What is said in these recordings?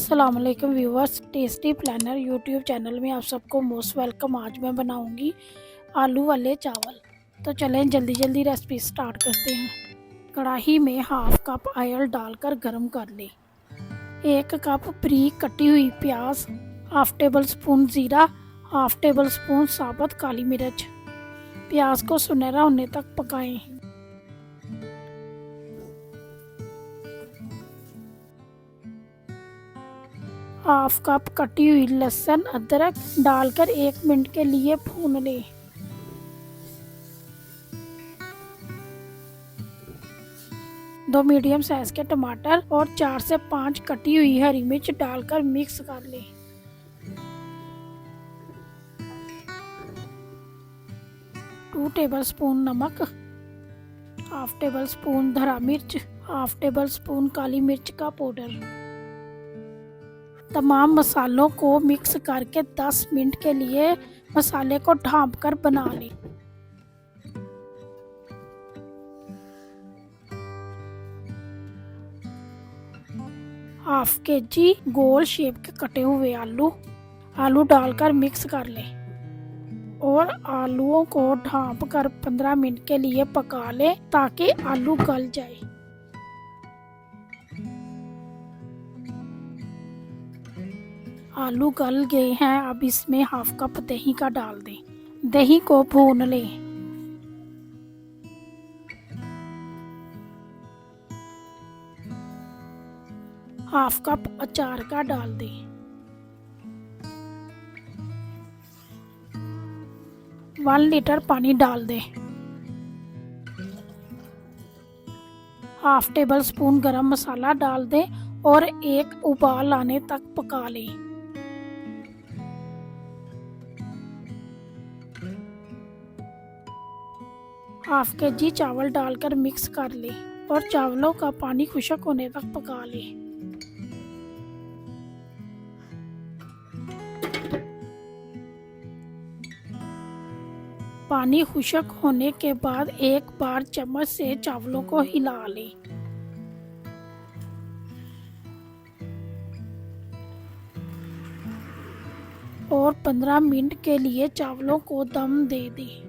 अस्सलाम वालेकुम viewers, Tasty Planner YouTube channel में आप सबको मोस्ट वेलकम। आज मैं बनाऊंगी आलू वाले चावल। तो चलें जल्दी जल्दी रेसिपी स्टार्ट करते हैं। कढ़ाई में हाफ कप ऑयल डालकर गरम कर लें। 1 कप बारीक कटी हुई प्याज, हाफ टेबल स्पून ज़ीरा, हाफ टेबल स्पून साबुत काली मिर्च। प्याज को सुनहरा होने तक पकाएं। हाफ कप कटी हुई लहसुन अदरक डालकर 1 मिनट के लिए भून लें। दो मीडियम साइज के टमाटर और 4 से 5 कटी हुई हरी मिर्च डालकर मिक्स कर लें। टू टेबल स्पून नमक, हाफ टेबल स्पून धरा मिर्च, हाफ टेबल स्पून काली मिर्च का पाउडर। तमाम मसालों को मिक्स करके 10 मिनट के लिए मसाले को ढाँप कर बना लें। हाफ केजी गोल शेप के कटे हुए आलू डालकर मिक्स कर लें और आलूओं को ढाँप कर 15 मिनट के लिए पका लें ताकि आलू गल जाए। आलू गल गए हैं, अब इसमें हाफ कप दही का डाल दें। दही को भून लें। हाफ कप अचार का डाल दें। 1 लीटर पानी डाल दें। हाफ टेबल स्पून गरम मसाला डाल दें और एक उबाल आने तक पका लें। हाफ केजी चावल डालकर मिक्स कर लें और चावलों का पानी खुश्क होने तक पका लें। पानी खुश्क होने के बाद एक बार चम्मच से चावलों को हिला लें। और 15 मिनट के लिए चावलों को दम दे दें।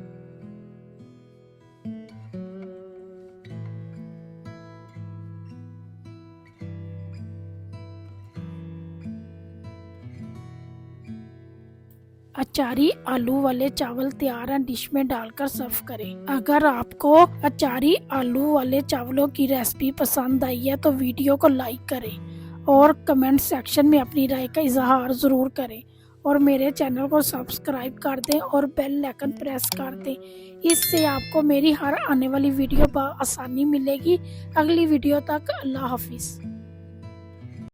अचारी आलू वाले चावल तैयार हैं, डिश में डालकर सर्व करें। अगर आपको अचारी आलू वाले चावलों की रेसिपी पसंद आई है तो वीडियो को लाइक करें और कमेंट सेक्शन में अपनी राय का इजहार ज़रूर करें और मेरे चैनल को सब्सक्राइब कर दें और बेल आइकन प्रेस कर दें। इससे आपको मेरी हर आने वाली वीडियो आसानी मिलेगी। अगली वीडियो तक अल्लाह हाफिज़।